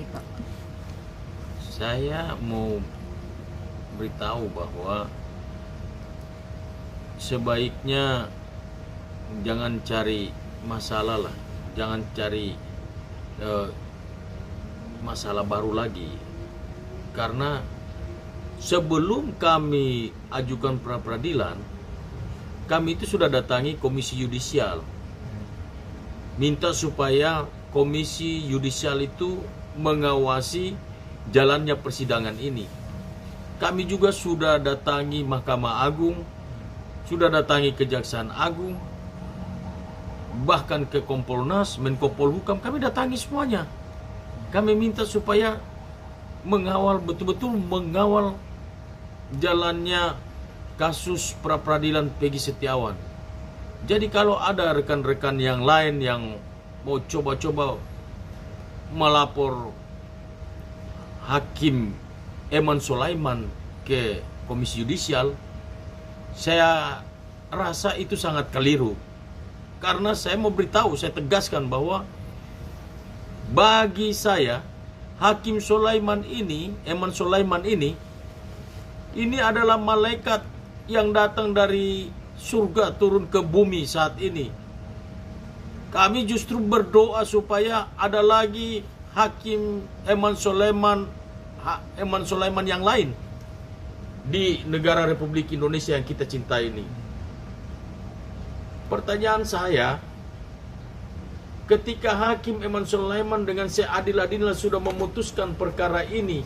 nih Pak? Saya mau beritahu bahwa sebaiknya jangan cari masalah lah, jangan cari masalah baru lagi. Karena sebelum kami ajukan pra peradilan, kami itu sudah datangi komisi yudisial, minta supaya komisi yudisial itu mengawasi jalannya persidangan ini. Kami juga sudah datangi Mahkamah Agung, sudah datangi Kejaksaan Agung, bahkan ke Kompolnas, Menko Polhukam, kami datangi semuanya. Kami minta supaya mengawal, betul-betul mengawal jalannya kasus pra-peradilan Peggy Setiawan. Jadi kalau ada rekan-rekan yang lain yang mau coba-coba melapor Hakim Eman Sulaiman ke Komisi Yudisial, saya rasa itu sangat keliru. Karena saya mau beritahu, saya tegaskan bahwa bagi saya Hakim Sulaiman ini, Eman Sulaiman ini adalah malaikat yang datang dari surga turun ke bumi saat ini. Kami justru berdoa supaya ada lagi Hakim Eman Sulaiman yang lain di negara Republik Indonesia yang kita cintai ini. Pertanyaan saya, ketika Hakim Eman Sulaiman dengan seadil-adilnya sudah memutuskan perkara ini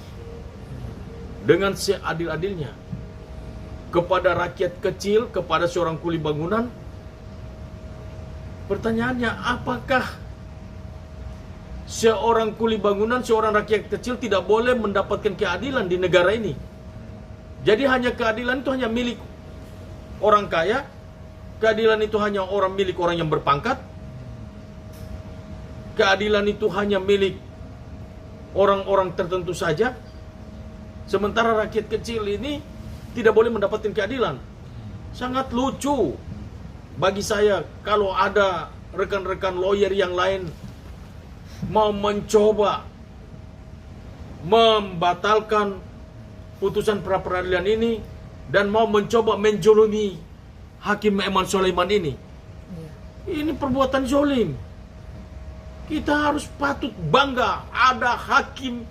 dengan seadil-adilnya kepada rakyat kecil, kepada seorang kuli bangunan, pertanyaannya, apakah seorang kuli bangunan, seorang rakyat kecil tidak boleh mendapatkan keadilan di negara ini? Jadi hanya keadilan itu hanya milik orang kaya? Keadilan itu hanya milik orang yang berpangkat? Keadilan itu hanya milik orang-orang tertentu saja? Sementara rakyat kecil ini tidak boleh mendapatkan keadilan. Sangat lucu bagi saya kalau ada rekan-rekan lawyer yang lain mau mencoba membatalkan putusan pra peradilan ini dan mau mencoba menjolimi Hakim Eman Sulaiman ini. Ini perbuatan zolim. Kita harus patut bangga ada hakim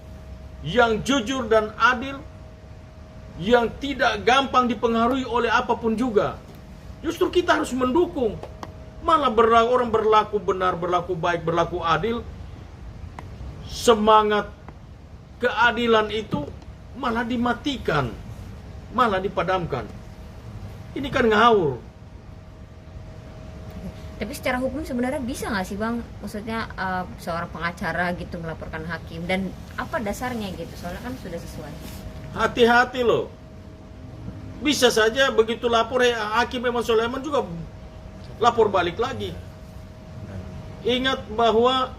yang jujur dan adil, yang tidak gampang dipengaruhi oleh apapun juga. Justru kita harus mendukung. Malah orang berlaku benar, berlaku baik, berlaku adil, semangat keadilan itu malah dimatikan, malah dipadamkan. Ini kan ngawur. Tapi secara hukum sebenarnya bisa nggak sih Bang? Maksudnya seorang pengacara gitu melaporkan hakim, dan apa dasarnya gitu? Soalnya kan sudah sesuai. Hati-hati loh. Bisa saja begitu lapor Hakim Eman Sulaiman juga lapor balik lagi. Ingat bahwa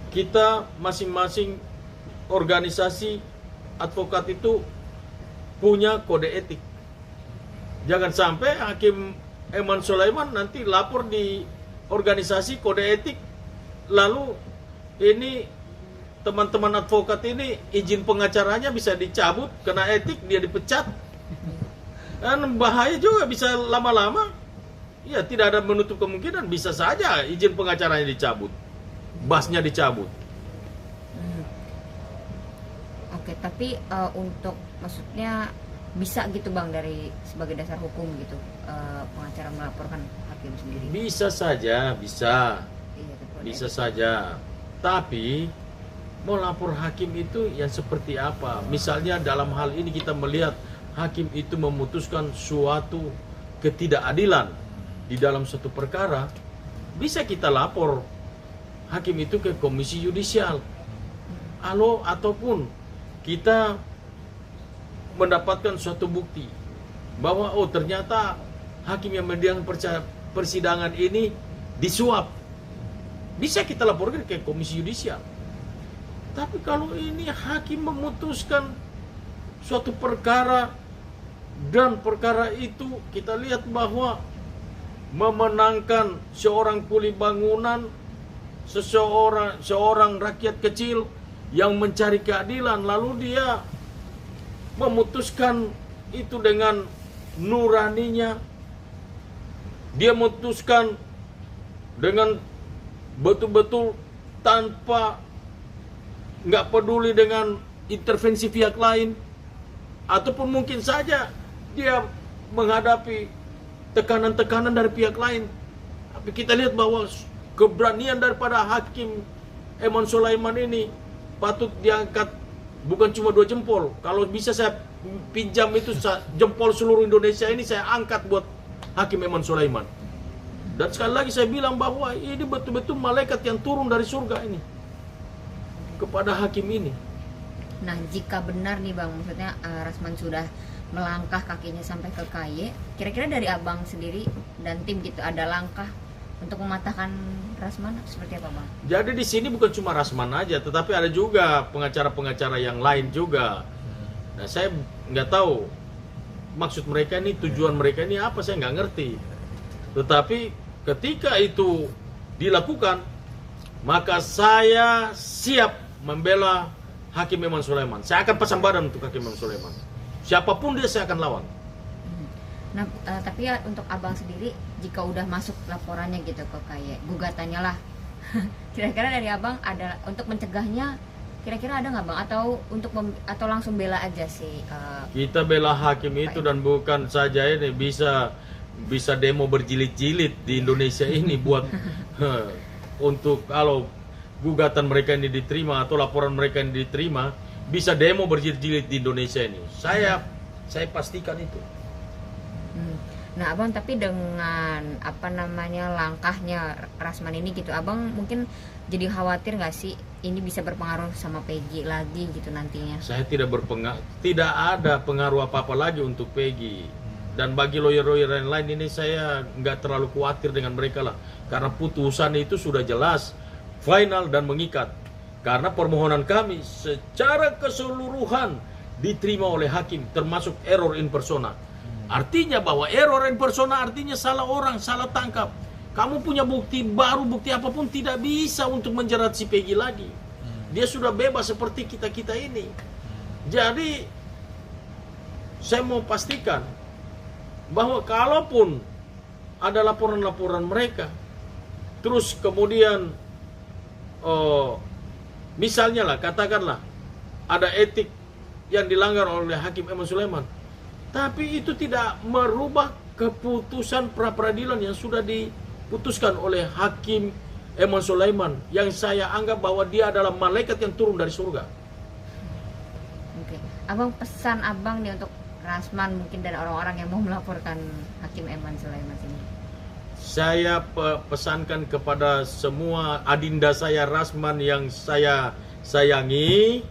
kita masing-masing organisasi advokat itu punya kode etik. Jangan sampai Hakim Eman Sulaiman nanti lapor di organisasi kode etik, lalu ini teman-teman advokat ini izin pengacaranya bisa dicabut, kena etik, dia dipecat. Dan bahaya juga, bisa lama-lama. Ya, tidak ada menutup kemungkinan bisa saja izin pengacaranya dicabut, basnya dicabut. Oke, tapi untuk maksudnya bisa gitu Bang dari sebagai dasar hukum gitu, pengacara melaporkan hakim sendiri? Bisa saja, bisa. Iya, Bisa saja. Tapi mau lapor hakim itu yang seperti apa? Misalnya dalam hal ini kita melihat hakim itu memutuskan suatu ketidakadilan di dalam suatu perkara, bisa kita lapor hakim itu ke Komisi Yudisial. Ataupun kita mendapatkan suatu bukti bahwa ternyata hakim yang mendiang persidangan ini disuap, bisa kita laporkan ke Komisi Yudisial. Tapi kalau ini hakim memutuskan suatu perkara dan perkara itu kita lihat bahwa memenangkan seorang kuli bangunan seorang rakyat kecil yang mencari keadilan, lalu dia memutuskan itu dengan nuraninya. Dia memutuskan dengan betul-betul tanpa nggak peduli dengan intervensi pihak lain, ataupun mungkin saja dia menghadapi tekanan-tekanan dari pihak lain. Tapi kita lihat bahwa keberanian daripada Hakim Eman Sulaiman ini patut diangkat, bukan cuma 2 jempol. Kalau bisa saya pinjam itu jempol seluruh Indonesia ini saya angkat buat Hakim Eman Sulaiman. Dan sekali lagi saya bilang bahwa ini betul-betul malaikat yang turun dari surga ini kepada hakim ini. Nah, jika benar nih Bang, maksudnya Rasman sudah melangkah kakinya sampai ke KY, kira-kira dari Abang sendiri dan tim gitu ada langkah untuk mematahkan Rasman seperti apa Bang? Jadi di sini bukan cuma Rasman aja, tetapi ada juga pengacara-pengacara yang lain juga. Nah, saya nggak tahu maksud mereka ini, tujuan mereka ini apa, saya nggak ngerti. Tetapi ketika itu dilakukan, maka saya siap membela Hakim Eman Sulaiman. Saya akan pasang badan untuk Hakim Eman Sulaiman. Siapapun dia, saya akan lawan. Nah, tapi ya untuk Abang sendiri, jika udah masuk laporannya gitu ke KY, gugatannya lah, kira-kira dari Abang ada untuk mencegahnya, kira-kira ada nggak Bang? Atau atau langsung bela aja sih? Kita bela hakim itu, dan bukan saja ini, bisa demo berjilid-jilid di Indonesia ini buat untuk kalau gugatan mereka ini diterima atau laporan mereka ini diterima, bisa demo berjilid-jilid di Indonesia ini. Saya pastikan itu. Nah Abang, tapi dengan apa namanya langkahnya Rasman ini gitu, Abang mungkin jadi khawatir nggak sih ini bisa berpengaruh sama Peggy lagi gitu nantinya? Saya tidak ada pengaruh apa-apa lagi untuk Peggy. Dan bagi lawyer-lawyer yang lain ini, saya nggak terlalu khawatir dengan mereka lah, karena putusan itu sudah jelas, final dan mengikat. Karena permohonan kami secara keseluruhan diterima oleh hakim, termasuk error in persona. Artinya bahwa error in persona artinya salah orang, salah tangkap. Kamu punya bukti baru, bukti apapun tidak bisa untuk menjerat si Peggy lagi. Dia sudah bebas seperti kita-kita ini. Jadi saya mau pastikan bahwa kalaupun ada laporan-laporan mereka, terus kemudian misalnya lah, katakanlah ada etik yang dilanggar oleh Hakim Eman Sulaiman, tapi itu tidak merubah keputusan pra-peradilan yang sudah diputuskan oleh Hakim Eman Sulaiman, yang saya anggap bahwa dia adalah malaikat yang turun dari surga. Oke. Abang, pesan Abang nih untuk Rasman mungkin dan orang-orang yang mau melaporkan Hakim Eman Sulaiman ini. Saya pesankan kepada semua adinda saya Rasman yang saya sayangi,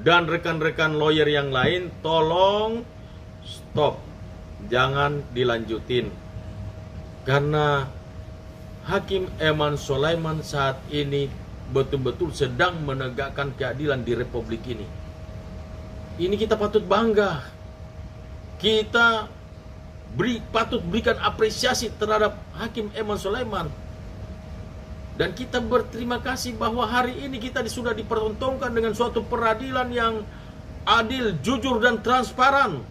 dan rekan-rekan lawyer yang lain, tolong stop, jangan dilanjutin. Karena Hakim Eman Sulaiman saat ini betul-betul sedang menegakkan keadilan di Republik ini. Ini kita patut bangga. Kita patut berikan apresiasi terhadap Hakim Eman Sulaiman. Dan kita berterima kasih bahwa hari ini kita sudah dipertontonkan dengan suatu peradilan yang adil, jujur, dan transparan.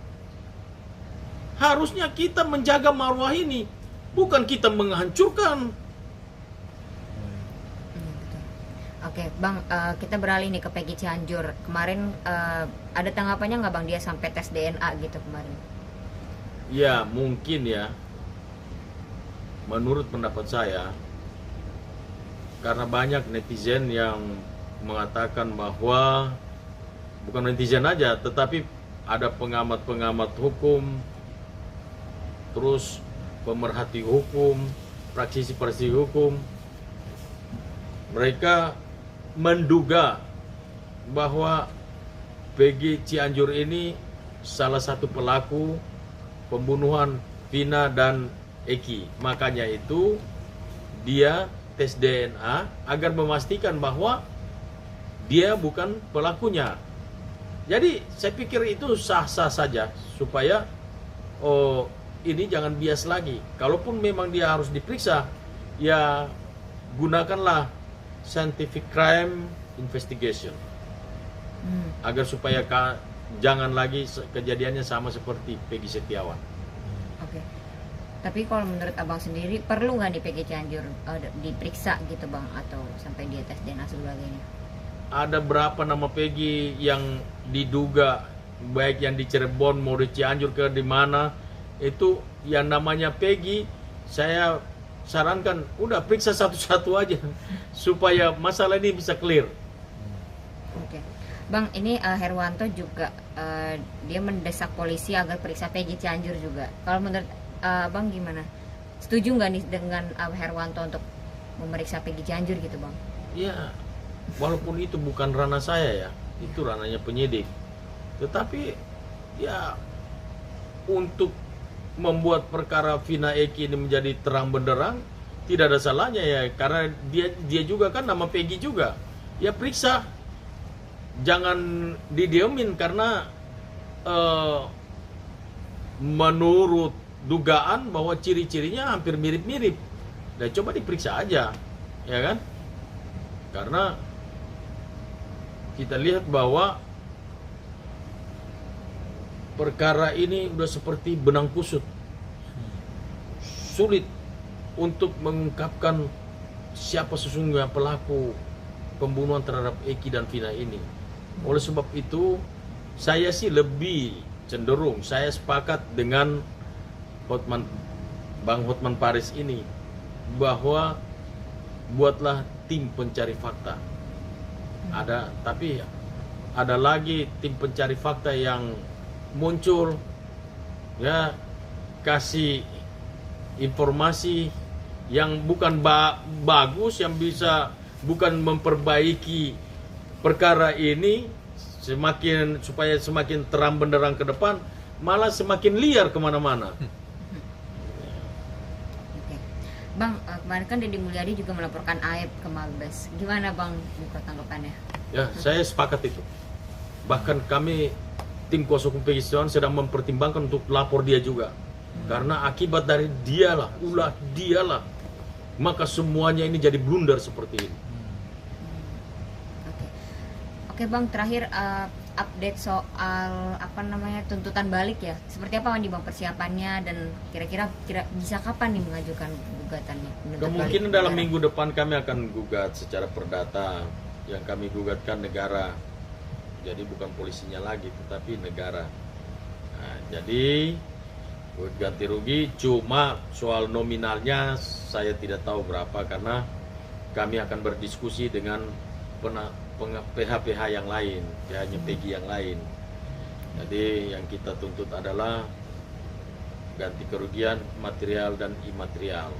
Harusnya kita menjaga marwah ini, bukan kita menghancurkan. Oke Bang, kita beralih nih ke Peggy Cianjur. Kemarin ada tanggapannya nggak Bang, dia sampai tes DNA gitu kemarin? Ya mungkin ya, menurut pendapat saya, karena banyak netizen yang mengatakan bahwa, bukan netizen aja, tetapi ada pengamat-pengamat hukum, terus pemerhati hukum, praktisi-praktisi hukum, mereka menduga bahwa Peggy Cianjur ini salah satu pelaku pembunuhan Vina dan Eki. Makanya itu dia tes DNA agar memastikan bahwa dia bukan pelakunya. Jadi saya pikir itu sah-sah saja, supaya ini jangan bias lagi. Kalaupun memang dia harus diperiksa, ya gunakanlah scientific crime investigation, Hmm, agar supaya jangan lagi kejadiannya sama seperti Peggy Setiawan. oke. Tapi kalau menurut abang sendiri perlu nggak di Peggy Cianjur diperiksa gitu bang, atau sampai dia tes DNA sebagainya? Ada berapa nama Peggy yang diduga, baik yang di Cirebon mau di Cianjur ke di mana, itu yang namanya Peggy, saya sarankan udah periksa satu-satu aja supaya masalah ini bisa clear. Oke, bang, ini Herwanto juga dia mendesak polisi agar periksa Peggy Cianjur juga. Kalau menurut bang gimana? Setuju nggak nih dengan Herwanto untuk memeriksa Peggy Cianjur gitu bang? Ya, walaupun itu bukan ranah saya ya, itu ranahnya penyidik. Tetapi ya untuk membuat perkara Vina Eki ini menjadi terang benderang tidak ada salahnya ya, karena dia juga kan nama Peggy juga. Ya periksa, jangan didiemin karena menurut dugaan bahwa ciri-cirinya hampir mirip-mirip. Dan coba diperiksa aja, ya kan? Karena kita lihat bahwa perkara ini udah seperti benang kusut. Sulit untuk mengungkapkan siapa sesungguhnya pelaku pembunuhan terhadap Eki dan Vina ini. Oleh sebab itu, saya sih lebih cenderung, saya sepakat dengan Bang Hotman Paris ini, bahwa buatlah tim pencari fakta. Tapi ada lagi tim pencari fakta yang muncul, ya, kasih informasi yang bukan bagus, yang bisa bukan memperbaiki perkara ini supaya semakin terang benderang ke depan, malah semakin liar kemana-mana. Oke. Bang, kemarin kan Deddy Mulyadi juga melaporkan Aib ke Mabes. Gimana bang buka tanggapannya? Ya, saya sepakat itu. Bahkan kami tim kuasa hukum Peggy Setiawan sedang mempertimbangkan untuk lapor dia juga. Karena akibat dari dialah, maka semuanya ini jadi blunder seperti ini. Oke bang, terakhir update soal tuntutan balik ya. Seperti apa nih bang persiapannya, dan kira-kira bisa kapan nih mengajukan gugatannya? Kemungkinan dalam minggu depan kami akan gugat secara perdata. Yang kami gugatkan negara, jadi bukan polisinya lagi, tetapi negara. Nah, jadi ganti rugi, cuma soal nominalnya saya tidak tahu berapa, karena kami akan berdiskusi dengan PH-PH yang lain, hanya Peggy yang lain. Jadi yang kita tuntut adalah ganti kerugian material dan imaterial.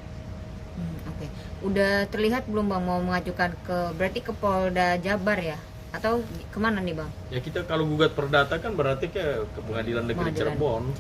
Oke. Udah terlihat belum bang mau mengajukan berarti ke Polda Jabar ya? Atau kemana nih bang? Ya kita kalau gugat perdata kan berarti ke Pengadilan Negeri Cirebon.